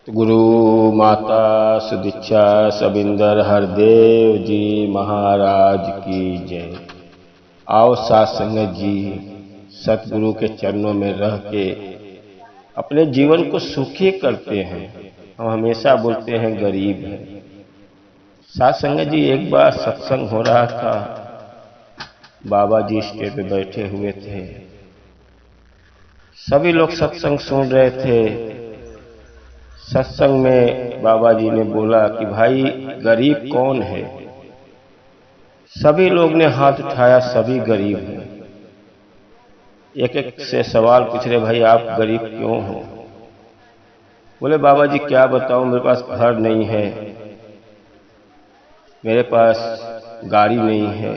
गुरु माता सुदीक्षा सबिंदर हरदेव जी महाराज की जय। आओ साथ संगत जी, सतगुरु के चरणों में रह के अपने जीवन को सुखी करते हैं। हम हमेशा बोलते हैं गरीब है। साथ संगत जी, एक बार सत्संग हो रहा था, बाबा जी स्टेज पे बैठे हुए थे, सभी लोग सत्संग सुन रहे थे। सत्संग में बाबा जी ने बोला कि भाई गरीब कौन है? सभी लोग ने हाथ उठाया, सभी गरीब हैं। एक एक से सवाल पूछ रहे, भाई आप गरीब क्यों हो? बोले बाबा जी क्या बताऊं, मेरे पास घर नहीं है, मेरे पास गाड़ी नहीं है।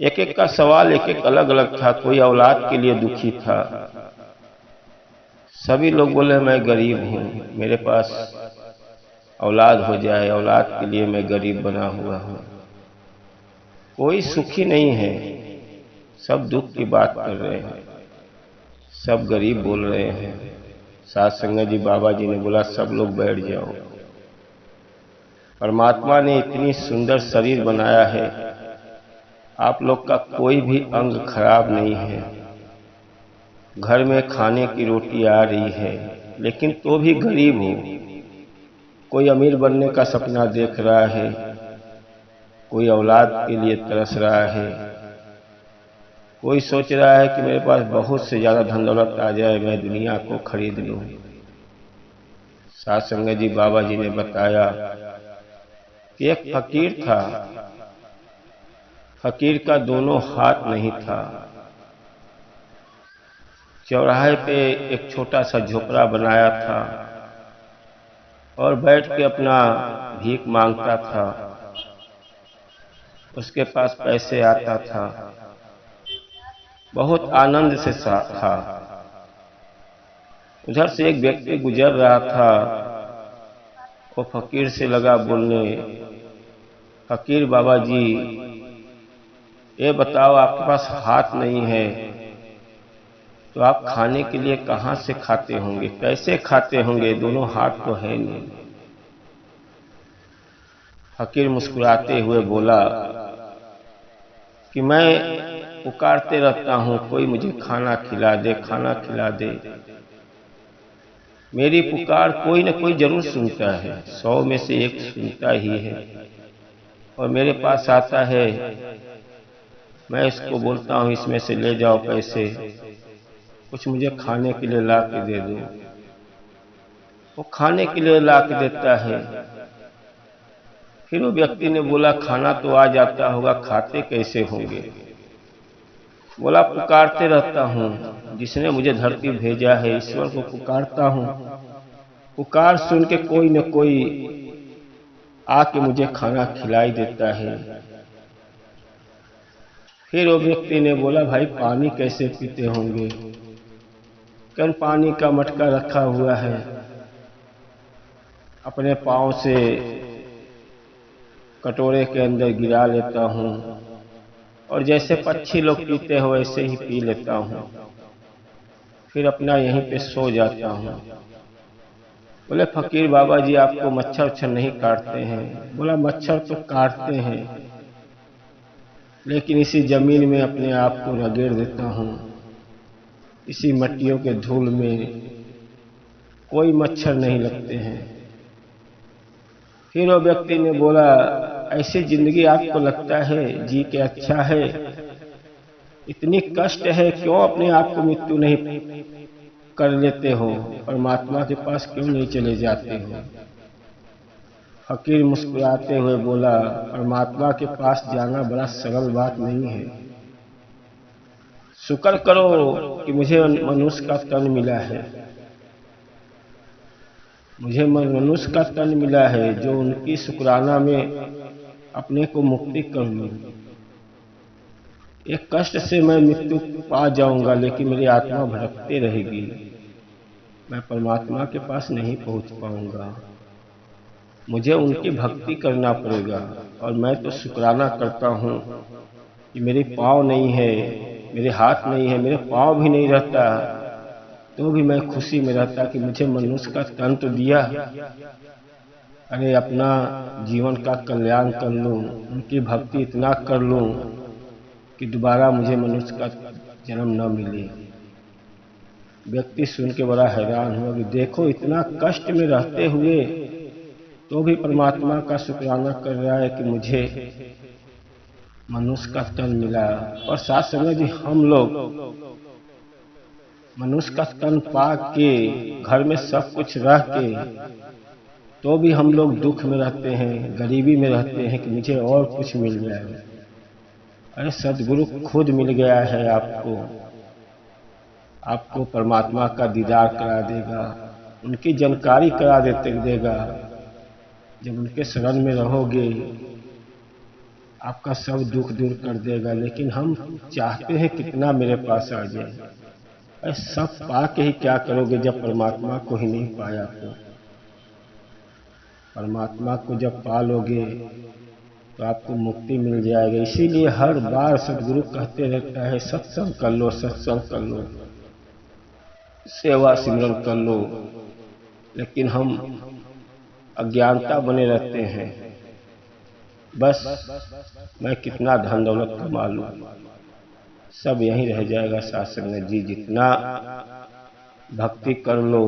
एक एक का सवाल एक एक अलग अलग था। कोई औलाद के लिए दुखी था। सभी लोग बोले मैं गरीब हूं, मेरे पास औलाद हो जाए, औलाद के लिए मैं गरीब बना हुआ हूं। कोई सुखी नहीं है, सब दुख की बात कर रहे हैं, सब गरीब बोल रहे हैं। साथ संगत जी, बाबा जी ने बोला सब लोग बैठ जाओ। परमात्मा ने इतनी सुंदर शरीर बनाया है, आप लोग का कोई भी अंग खराब नहीं है। घर में खाने की रोटी आ रही है, लेकिन तो भी गरीब हो। कोई अमीर बनने का सपना देख रहा है, कोई औलाद के लिए तरस रहा है, कोई सोच रहा है कि मेरे पास बहुत से ज्यादा धन दौलत आ जाए, मैं दुनिया को खरीद लूं। साथ संगत जी, बाबा जी ने बताया कि एक फकीर था। फकीर का दोनों हाथ नहीं था। चौराहे पे एक छोटा सा झोपड़ा बनाया था और बैठ के अपना भीख मांगता था। उसके पास पैसे आता था, बहुत आनंद से था। उधर से एक व्यक्ति गुजर रहा था, वो फकीर से लगा बोलने, फकीर बाबा जी ये बताओ, आपके पास हाथ नहीं है तो आप खाने के लिए कहां से खाते होंगे, कैसे खाते होंगे, दोनों हाथ तो है नहीं। फकीर मुस्कुराते हुए बोला कि मैं पुकारते रहता हूं, कोई मुझे खाना खिला दे, खाना खिला दे। मेरी पुकार कोई न कोई जरूर सुनता है, 100 में से एक सुनता ही है और मेरे पास आता है। मैं इसको बोलता हूं, इसमें से ले जाओ पैसे, कुछ मुझे खाने के लिए ला के दे दो। वो खाने के लिए ला के देता है। फिर वो व्यक्ति ने बोला, खाना तो आ जाता होगा, खाते कैसे होंगे? बोला पुकारते रहता हूं, जिसने मुझे धरती भेजा है, ईश्वर को पुकारता हूं। पुकार सुन के कोई न कोई आके मुझे खाना खिलाई देता है। फिर वो व्यक्ति ने बोला, भाई पानी कैसे पीते होंगे? कल पानी का मटका रखा हुआ है, अपने पांव से कटोरे के अंदर गिरा लेता हूं और जैसे पक्षी लोग पीते हो वैसे ही पी लेता हूं, फिर अपना यहीं पे सो जाता हूं। बोले फकीर बाबा जी, आपको मच्छर उच्छर नहीं काटते हैं? बोला मच्छर तो काटते हैं, लेकिन इसी जमीन में अपने आप को रगेड़ देता हूं, इसी मट्टियों के धूल में कोई मच्छर नहीं लगते हैं। फिर वो व्यक्ति ने बोला, ऐसी जिंदगी आपको लगता है जी के अच्छा है? इतनी कष्ट है, क्यों अपने आप को मृत्यु नहीं कर लेते हो? परमात्मा के पास क्यों नहीं चले जाते हो? फकीर मुस्कुराते हुए बोला, परमात्मा के पास जाना बड़ा सरल बात नहीं है। शुक्र करो कि मुझे मनुष्य का तन मिला है, मुझे मनुष्य का तन मिला है, जो उनकी शुक्राना में अपने को मुक्ति कर लूं। एक कष्ट से मैं मृत्यु पा जाऊंगा, लेकिन मेरी आत्मा भटकती रहेगी, मैं परमात्मा के पास नहीं पहुंच पाऊंगा। मुझे उनकी भक्ति करना पड़ेगा। और मैं तो शुक्राना करता हूं कि मेरे पाँव नहीं है, मेरे हाथ नहीं है, मेरे पाँव भी नहीं रहता, तो भी मैं खुशी में रहता कि मुझे मनुष्य का तन तो दिया, अरे अपना जीवन का कल्याण कर लूं, उनकी भक्ति इतना कर लूं कि दोबारा मुझे मनुष्य का जन्म न मिले। व्यक्ति सुन के बड़ा हैरान हुआ कि देखो इतना कष्ट में रहते हुए तो भी परमात्मा का शुक्राना कर रहा है कि मुझे मनुष्य का तन मिला। और साथ संगत जी, हम लोग मनुष्य का तन पा के घर में सब कुछ रह के तो भी हम लोग दुख में रहते हैं, गरीबी में रहते हैं कि मुझे और कुछ मिल जाए। अरे सदगुरु खुद मिल गया है आपको, आपको परमात्मा का दीदार करा देगा, उनकी जानकारी करा देगा। जब उनके शरण में रहोगे आपका सब दुख दूर कर देगा। लेकिन हम चाहते हैं कितना मेरे पास आ जाए, अरे सब पा के ही क्या करोगे जब परमात्मा को ही नहीं पाया तो। परमात्मा को जब पा लोगे तो आपको मुक्ति मिल जाएगी। इसीलिए हर बार सदगुरु कहते रहता है सत्संग कर लो, सत्संग कर लो, सेवा सिमरन कर लो। लेकिन हम अज्ञानता बने रहते हैं, बस मैं कितना धन दौलत कमा लूं, सब यहीं रह जाएगा। शास्त्र में जी जितना भक्ति कर लो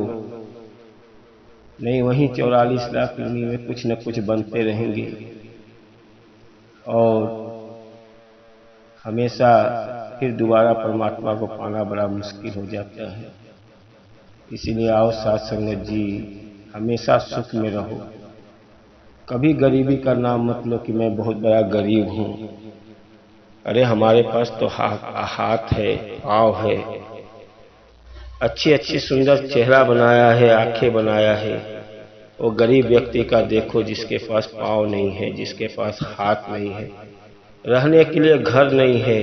नहीं, वहीं 44 लाख योनि में कुछ न कुछ बनते रहेंगे और हमेशा फिर दोबारा परमात्मा को पाना बड़ा मुश्किल हो जाता है। इसीलिए आओ साथ संगत जी, हमेशा सुख में रहो। कभी गरीबी का नाम मत लो कि मैं बहुत बड़ा गरीब हूँ। अरे हमारे पास तो हाथ है, पाँव है, अच्छी अच्छी सुंदर चेहरा बनाया है, आंखें बनाया है। वो गरीब व्यक्ति का देखो जिसके पास पाँव नहीं है, जिसके पास हाथ नहीं है, रहने के लिए घर नहीं है,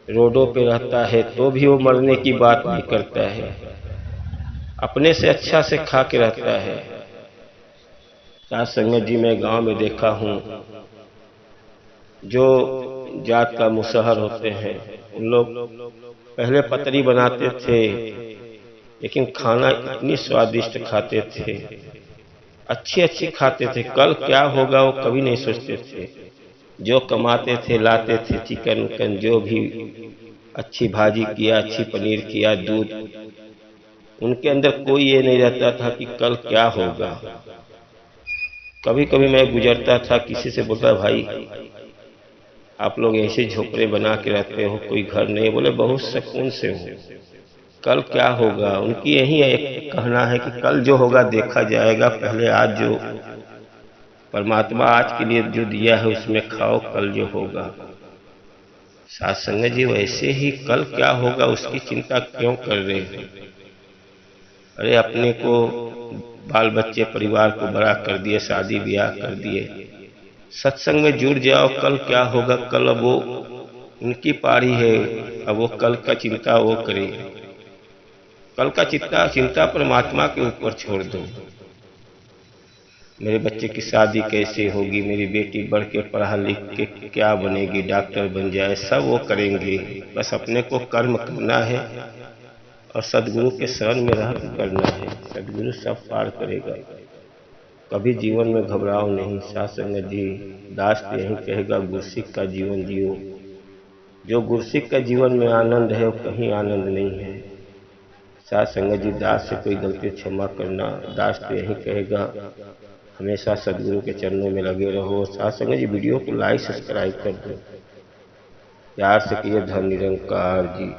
रोडों पे रहता है तो भी वो मरने की बात नहीं करता है, अपने से अच्छा से खा के रहता है। साथ संगत जी, मैं गांव में देखा हूँ जो जात का मुसहर होते हैं उन लोग पहले पतरी बनाते थे, लेकिन खाना इतनी स्वादिष्ट खाते थे, अच्छी अच्छी खाते थे। कल क्या होगा वो कभी नहीं सोचते थे। जो कमाते थे लाते थे, चिकन उकन जो भी, अच्छी भाजी किया, अच्छी पनीर किया, दूध। उनके अंदर कोई ये नहीं रहता था कि कल क्या होगा। कभी कभी मैं गुजरता था, किसी से बोलता भाई आप लोग ऐसे झोपड़े बना के रहते हो, कोई घर नहीं? बोले बहुत सुकून से हो, कल क्या होगा। उनकी यही एक कहना है कि कल जो होगा देखा जाएगा, पहले आज जो परमात्मा आज के लिए जो दिया है उसमें खाओ, कल जो होगा। साथ संगत जी, वैसे ही कल क्या होगा उसकी चिंता क्यों कर रहे हो? अरे अपने को बाल बच्चे परिवार को बड़ा कर दिए, शादी ब्याह कर दिए, सत्संग में जुड़ जाओ। कल क्या होगा, कल अब वो उनकी पारी है, अब वो कल का चिंता वो करे। कल का चिंता परमात्मा के ऊपर छोड़ दो। मेरे बच्चे की शादी कैसे होगी, मेरी बेटी बढ़ के पढ़ा लिख के क्या बनेगी, डॉक्टर बन जाए, सब वो करेंगे। बस अपने को कर्म करना है और सदगुरु के शरण में रह करना है, सदगुरु सब पार करेगा। कभी जीवन में घबराओ नहीं। साथ संगत जी, दास तो यही कहेगा गुरसिक का जीवन जियो। जो गुरसिक का जीवन में आनंद है वो कहीं आनंद नहीं है। साथ संगत जी, दास से कोई गलती क्षमा करना। दास तो यही कहेगा हमेशा सदगुरु के चरणों में लगे रहो। साथ संगत जी, वीडियो को लाइक सब्सक्राइब कर दो, प्यार से किए। धन निरंकार जी।